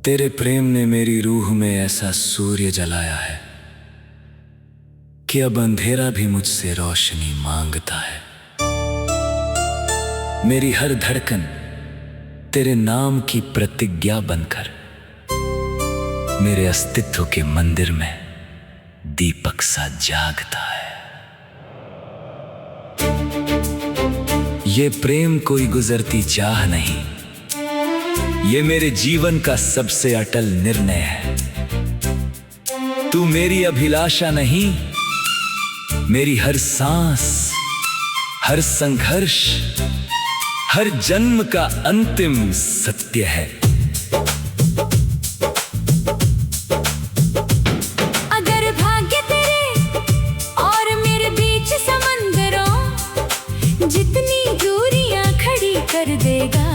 तेरे प्रेम ने मेरी रूह में ऐसा सूर्य जलाया है कि अब अंधेरा भी मुझसे रोशनी मांगता है। मेरी हर धड़कन तेरे नाम की प्रतिज्ञा बनकर मेरे अस्तित्व के मंदिर में दीपक सा जागता है। ये प्रेम कोई गुजरती चाह नहीं, ये मेरे जीवन का सबसे अटल निर्णय है। तू मेरी अभिलाषा नहीं, मेरी हर सांस, हर संघर्ष, हर जन्म का अंतिम सत्य है। अगर भाग्य तेरे और मेरे बीच समंदरों जितनी दूरियां खड़ी कर देगा,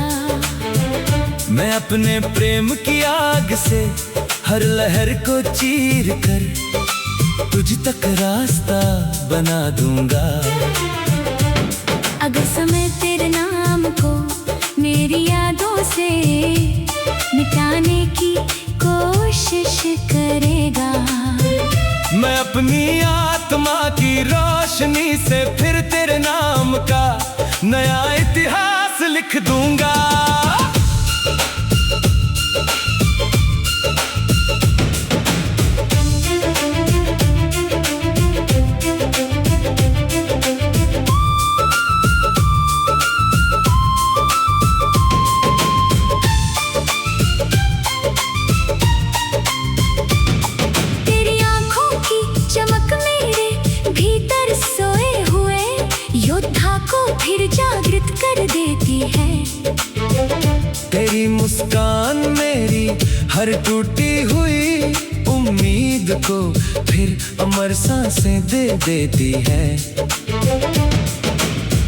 मैं अपने प्रेम की आग से हर लहर को चीर कर तुझ तक रास्ता बना दूंगा। अगर समय तेरे नाम को मेरी यादों से मिटाने की कोशिश करेगा, मैं अपनी आत्मा की रोशनी से फिर तेरे नाम का नया इतिहास लिख दूंगा। फिर जागृत कर देती है। तेरी मुस्कान मेरी हर टूटी हुई उम्मीद को फिर अमर सांसें दे देती है।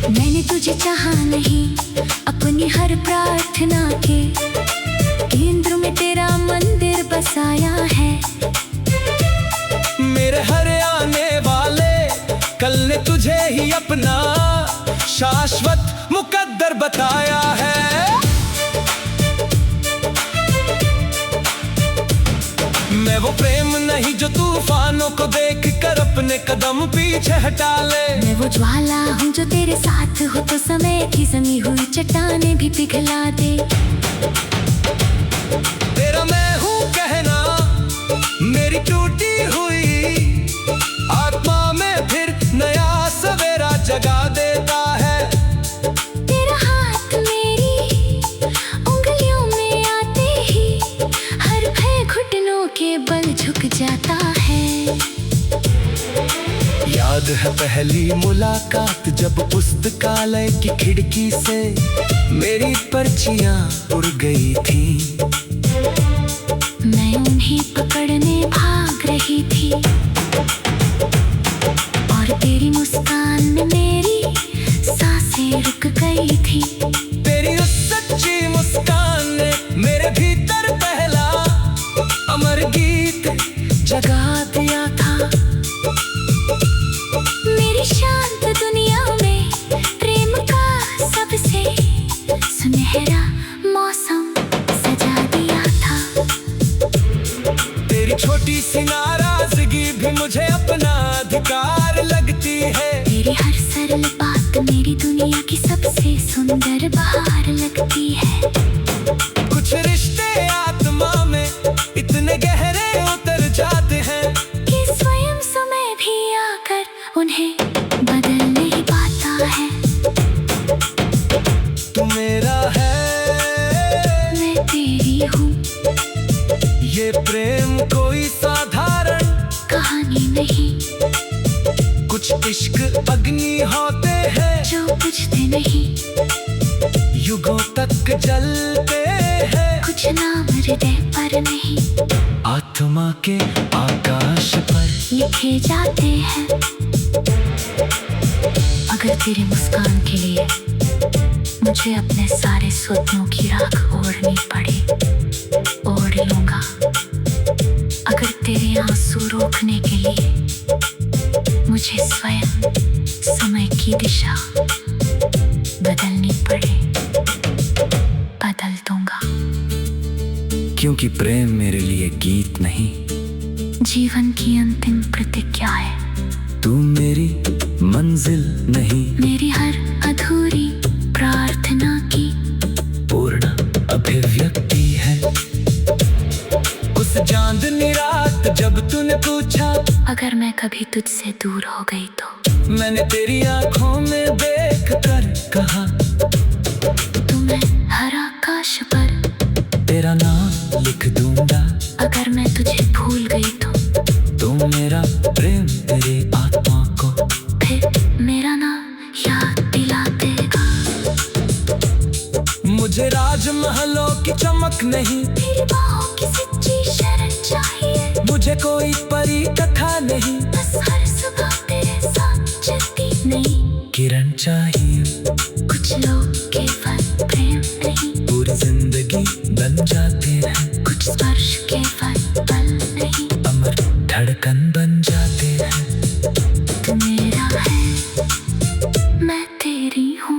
मैंने तुझे चाहा नहीं, अपनी हर प्रार्थना के केंद्र में तेरा मंदिर बसाया है। मेरे हर आने वाले कल ने तुझे ही अपना शाश्वत मुकद्दर बताया है। मैं वो प्रेम नहीं जो तूफानों को देख कर अपने कदम पीछे हटा ले। मैं वो ज्वाला हूँ जो तेरे साथ हो तो समय की जमी हुई चट्टानें भी पिघला दे। तेरा मैं हूँ कहना मेरी टूटी हुई आत्मा में फिर नया सवेरा जगा देता है। तेरा हाथ मेरी उंगलियों में आते ही हर भय घुटनों के बल झुक जाता है। याद है पहली मुलाकात जब पुस्तकालय की खिड़की से मेरी पर्चियां उड़ गई थी। मैं उन्हें पकड़ने भाग रही थी और तेरी मुस्कान में मेरी सांसें रुक गई थी। तेरी उस सच्ची मुस्कान ने मेरे भीतर पहला अमर गीत जगा दिया था। मेरी शांत दुनिया में प्रेम का सबसे सुनहरा मौसम सजा दिया था। तेरी छोटी सी नाराजगी भी मुझे अपना अधिकार लगती है। तेरी हर सरल बात मेरी दुनिया की सबसे सुंदर बहार लगती है। कुछ रिश्ते आत्मा में इतने गहरे उतर जाते हैं कि स्वयं समय भी आकर उन्हें बदल नहीं पाता है। तू मेरा है मैं तेरी हूँ, ये प्रेम कोई साधारण कहानी नहीं। कुछ इश्क अग्नि होते हैं जो बुझते नहीं, युगों तक जलते हैं। कुछ नाम हृदय पर नहीं, आत्मा के आकाश पर लिखे जाते हैं। अगर तेरी मुस्कान के लिए मुझे अपने सारे सपनों की राख ओढ़नी पड़े, ओढ़ लूंगा। अगर तेरे आंसू रोकने के लिए मुझे स्वयं समय की दिशा बदलनी पड़े, बदल दूंगा। क्योंकि प्रेम मेरे लिए गीत नहीं, जीवन की अंतिम प्रतिज्ञा है। तू मेरी मंजिल नहीं, मेरी हर अधूरी प्रार्थना की पूर्ण अभिव्यक्ति है। उस चांदनी रात जब तूने पूछा अगर मैं कभी तुझसे दूर हो गई तो, मैंने तेरी आंखों में देख कर कहा, तुम्हें हर आकाश पर तेरा नाम लिख दूंगा। अगर मैं तुझे भूल गई तो मेरा प्रेम तेरी आत्मा को फिर मेरा नाम याद दिला देगा। मुझे राजमहलों की चमक नहीं, तेरी बाहों की सच्ची शरण चाहिए। मुझे कोई परी कथा नहीं, बस हर सुबह तेरे साथ चलती नई किरण चाहिए। कुछ लोग केवल प्रेम नहीं, पूरी जिंदगी बन जाते हैं। कुछ स्पर्श केवल पल नहीं, अमर धड़कन बन जाते हैं। तू मेरा है, मैं तेरी हूँ।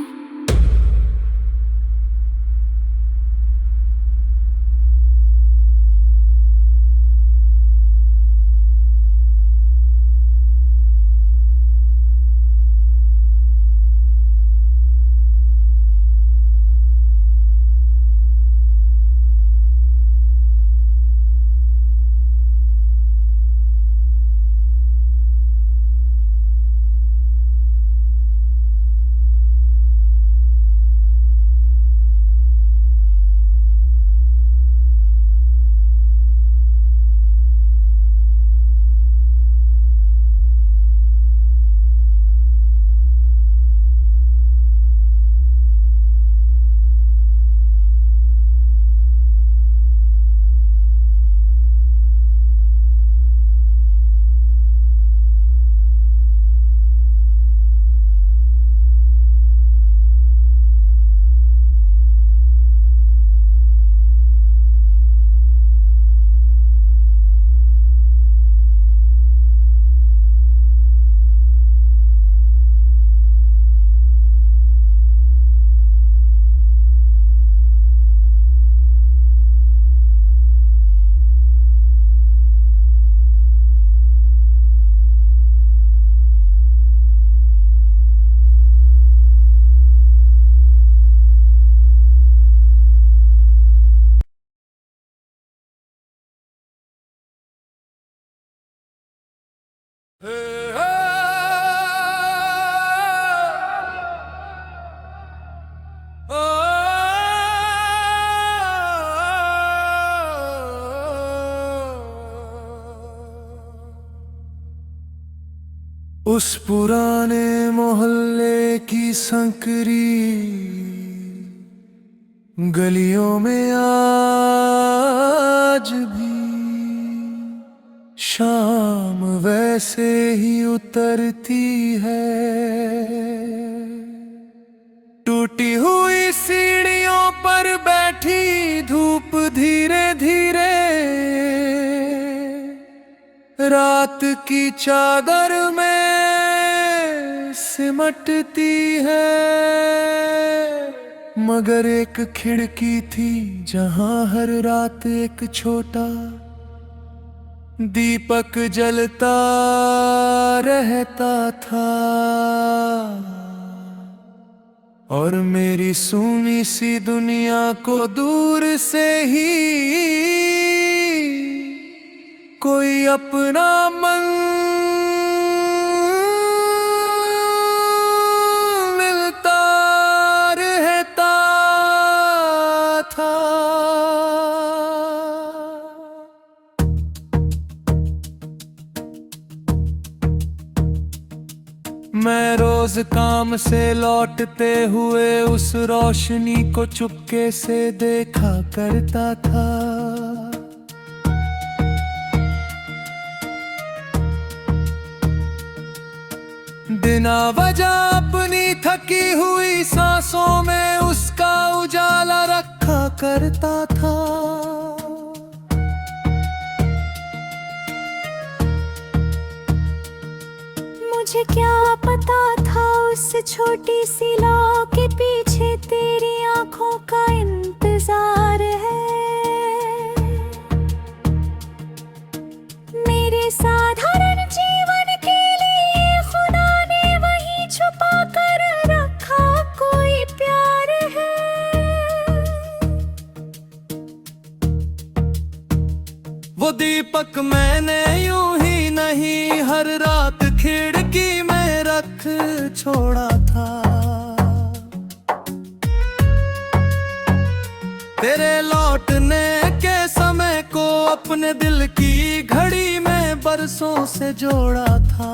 उस पुराने मोहल्ले की संकरी गलियों में आज भी शाम वैसे ही उतरती है। टूटी हुई सीढ़ियों पर बैठी धूप धीरे धीरे रात की चादर में सिमटती है। मगर एक खिड़की थी जहां हर रात एक छोटा दीपक जलता रहता था। और मेरी सूनी सी दुनिया को दूर से ही कोई अपना मन मिलता रहता था। मैं रोज काम से लौटते हुए उस रोशनी को चुपके से देखा करता था। बिना वजह अपनी थकी हुई सांसों में उसका उजाला रखा करता था। मुझे क्या पता था उस छोटी सी लौ के पीछे तेरी आंखों का इंतजार है। वो दीपक मैंने यूं ही नहीं हर रात खिड़की में रख छोड़ा था। तेरे लौटने के समय को अपने दिल की घड़ी में बरसों से जोड़ा था।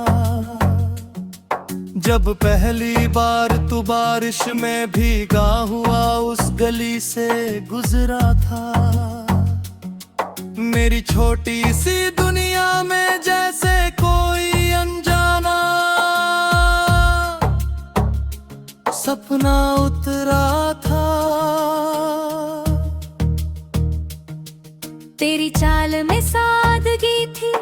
जब पहली बार तू बारिश में भीगा हुआ उस गली से गुजरा था, मेरी छोटी सी दुनिया में जैसे कोई अनजाना सपना उतरा था। तेरी चाल में सादगी थी,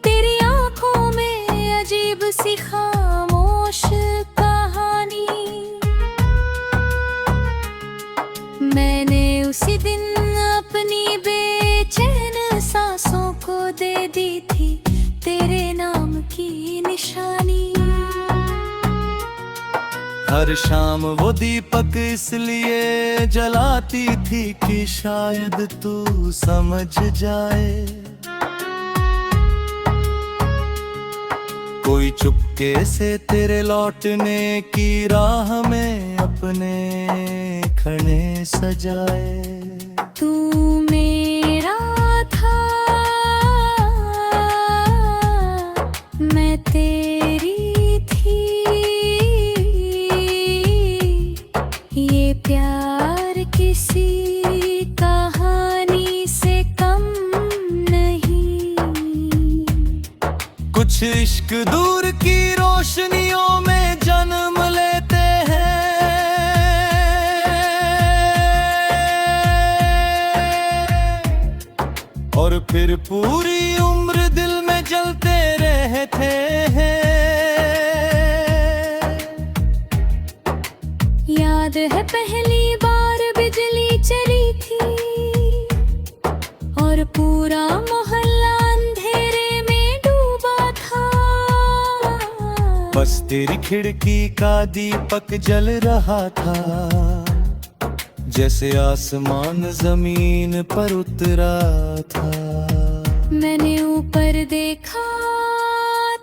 तेरी आंखों में अजीब सी खामोश कहानी। मैंने उसी दिन अपनी बेचैन सांसों को दे दी थी तेरे नाम की निशानी। हर शाम वो दीपक इसलिए जलाती थी कि शायद तू समझ जाए। कोई चुपके से तेरे लौटने की राह में अपने खड़े सजाए। तू मेरा था, मैं तेरी थी, ये प्यार किसी कहानी से कम नहीं। कुछ इश्क दूर की रोशनियों में जन्म लेते हैं और फिर पूरी उम्र दिल में जलते रहते हैं। याद है पहली बार बिजली चली थी और पूरा मोहल्ला अंधेरे में डूबा था। बस तेरी खिड़की का दीपक जल रहा था, जैसे आसमान जमीन पर उतरा था। मैंने ऊपर देखा,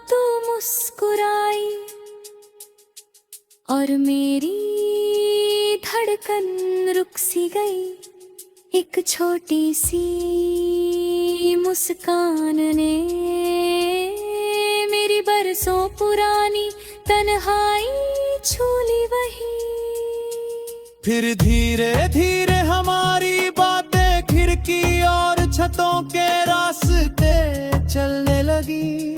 तू मुस्कुराई और मेरी धड़कन रुक सी गई। एक छोटी सी मुस्कान ने मेरी बरसों पुरानी तन्हाई छू ली वही। फिर धीरे धीरे हमारी बातें खिड़की और छतों के रास्ते चलने लगी।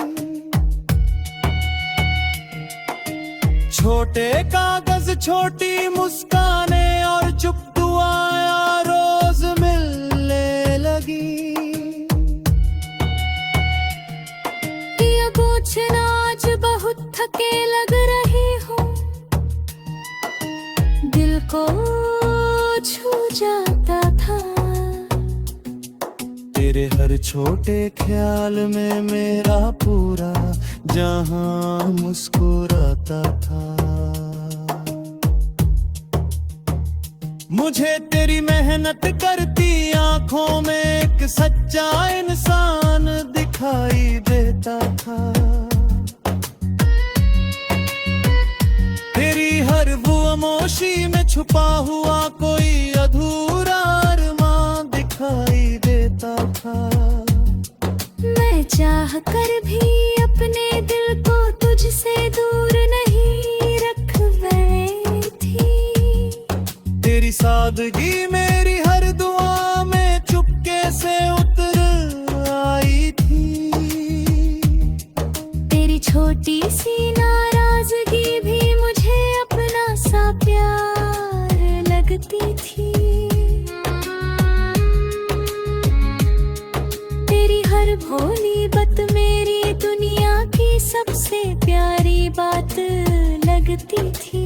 छोटे कागज, छोटी मुस्कानें और चुप दुआएं रोज मिलने लगी। ये पूछना आज बहुत थके लग रही हूँ, दिल को छू जाता था। तेरे हर छोटे ख्याल में मेरा पूरा जहां मुस्कुराता था। मुझे तेरी मेहनत करती आंखों में एक सच्चा इंसान दिखाई देता था। तेरी हर वो खामोशी में छुपा हुआ कोई अधूरा अरमान दिखाई देता था। मैं चाह कर भी अपने दिल को तुझसे दूर नहीं रख पाई थी। तेरी सादगी मेरी हर दुआ में चुपके से उतर आई थी। तेरी छोटी सी नाराजगी भी मुझे अपना सा प्यार लगती थी। तेरी हर भोली बात मेरी दुनिया की सबसे प्यारी बात लगती थी।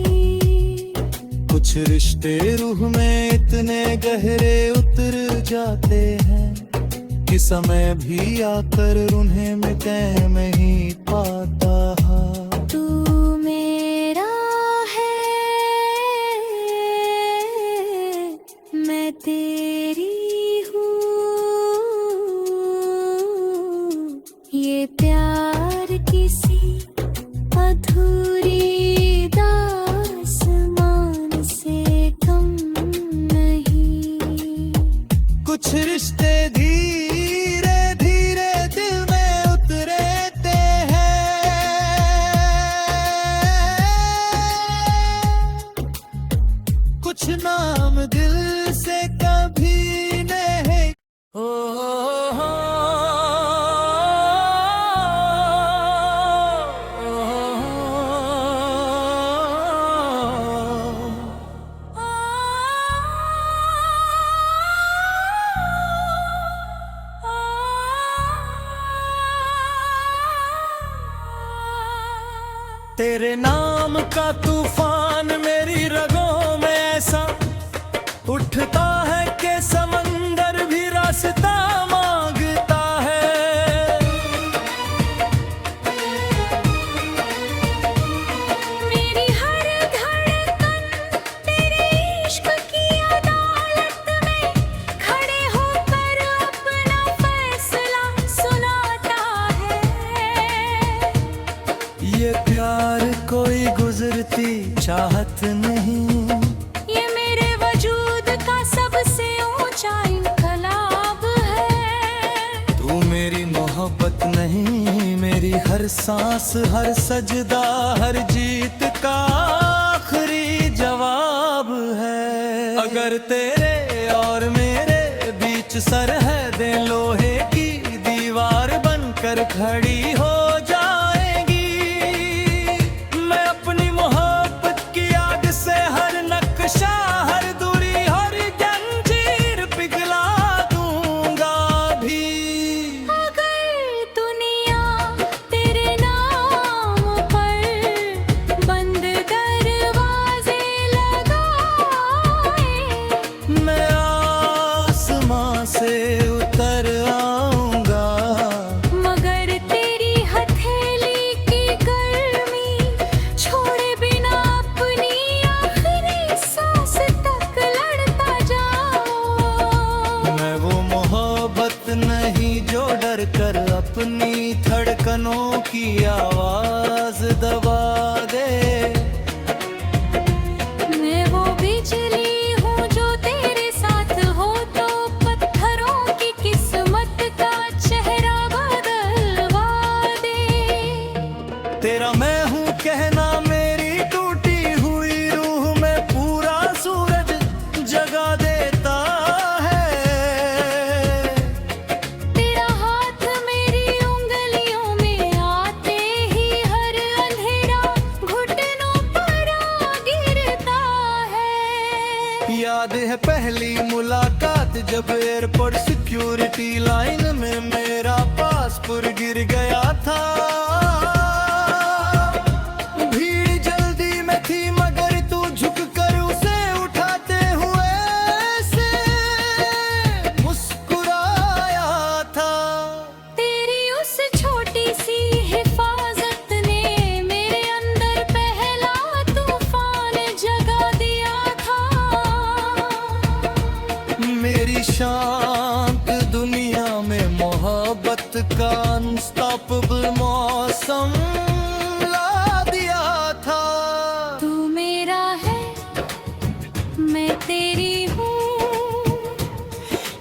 कुछ रिश्ते रूह में इतने गहरे उतर जाते हैं कि समय भी आकर उन्हें मिटा नहीं पाता है। तू मेरा है, मैं तेरी हूँ। धीरे धीरे दिल में उतरते हैं। कुछ नाम दिल से कभी नहीं तेरे नाम का तूफान मेरी रगों में ऐसा उठता है कि समंदर भी रास्ता मांगता है। मेरी हर धड़कन तेरे इश्क की अदालत में खड़े होकर अपना फैसला सुनाता है। ये प्यार कोई गुजरती चाहत नहीं, ये मेरे वजूद का सबसे ऊंचा इनकलाब है। तू मेरी मोहब्बत नहीं, मेरी हर सांस हर सजदा हर जीत का आखिरी जवाब है। अगर तेरे और मेरे बीच सरहदें लोहे की दीवार बनकर खड़ी हो जाएंगी, मैं अपनी मोहब्बत की आग से हर नक्शा हर दूरी हर जंजीर पिघला दूंगा भी। अगर दुनिया तेरे नाम पर बंद दरवाजे लगाए, मैं आसमां से उतर आऊंगा, मगर तेरी हथेली की गर्मी छोड़े बिना अपनी आखिरी सांस तक लड़ता जाऊं। मैं वो मोहब्बत नहीं जो डर कर अपनी धड़कनों की आवाज दबा दे। मैं वो बिजली हूँ जो तेरे साथ हो तो पत्थरों की किस्मत का चेहरा बदलवा दे। तेरा मैं हूँ कहना मेरी टूटी हुई रूह में पूरा सूरज जगा देता है। तेरा हाथ मेरी उंगलियों में आते ही हर अंधेरा घुटनों पर आ गिरता है। याद है पहली मुलाकात जब एयरपोर्ट सिक्योरिटी लाइन में मेरा पासपोर्ट गिर गया था। भीड़ जल्दी में थी मगर तू झुककर उसे उठाते हुए ऐसे मुस्कुराया था। तेरी उस छोटी सी हिफाजत ने मेरे अंदर पहला तूफान जगा दिया था। मेरी शांत दुनिया में मोहब्बत का अनस्टॉपेबल मौसम ला दिया था। तू मेरा है, मैं तेरी हूँ।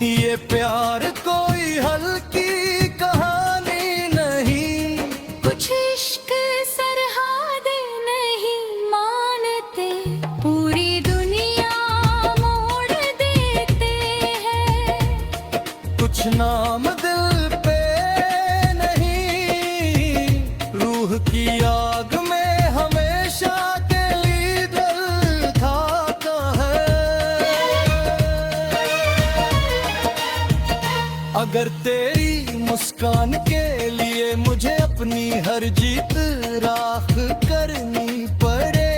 ये प्यार कोई हल्की कहानी नहीं, कुछ इश्क सरहद नहीं मानते, पूरी दुनिया मोड़ देते हैं। कुछ नाम दिल पे नहीं, रूह की आग में हमेशा के लिए दिल खाता है। अगर तेरी मुस्कान के लिए मुझे अपनी हर जीत राख करनी पड़े,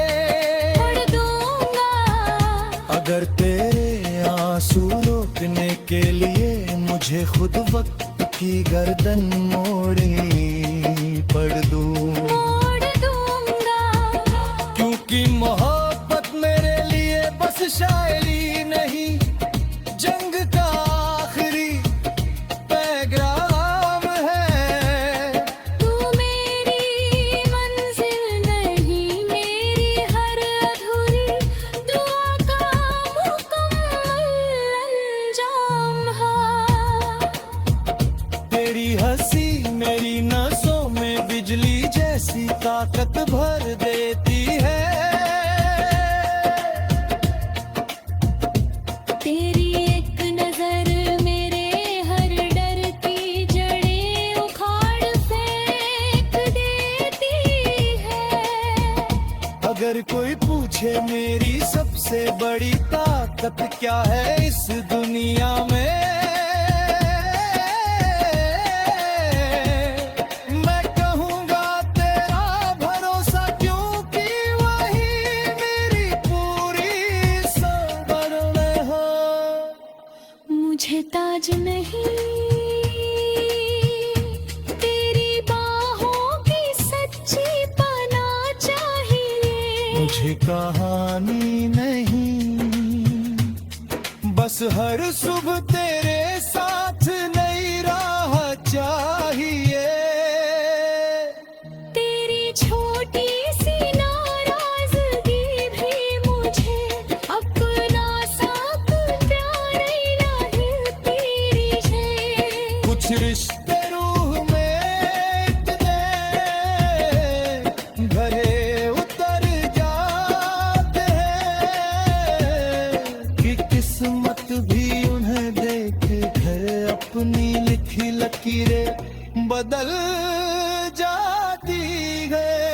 पढ़ दूंगा। अगर तेरे आंसू रोकने के लिए मुझे खुद वक्त की गर्दन मोड़नी पड़ दूं, मोड़ दूंगा। क्योंकि मोहब्बत मेरे लिए बस शायरी नहीं, जंग का आखिरी पैगाम है। तू मेरी मंजिल नहीं, मेरी हर अधूरी दुआ का मुकम्मल अंजाम है। ताकत भर देती है। तेरी एक नजर मेरे हर डर की जड़ें उखाड़ फेंक देती है। अगर कोई पूछे मेरी सबसे बड़ी ताकत क्या है इस दुनिया में, मैं कहूँगा तेरा भरोसा, क्योंकि वही मेरी पूरी सबर में हो। मुझे ताज नहीं, तेरी बाहों की सच्ची पनाह चाहिए। मुझे कहानी नहीं, बस हर सुबह तेरे साथ नई राह चाहिए। तेरी छोटी सी नाराजगी भी मुझे अपना सा प्यार लगती है। कुछ रिश्ते रूह में इतने गहरे उतर जाते हैं कि किस्मत भी उन्हें देखे घर अपनी लिखी लकीरें बदल जाती है।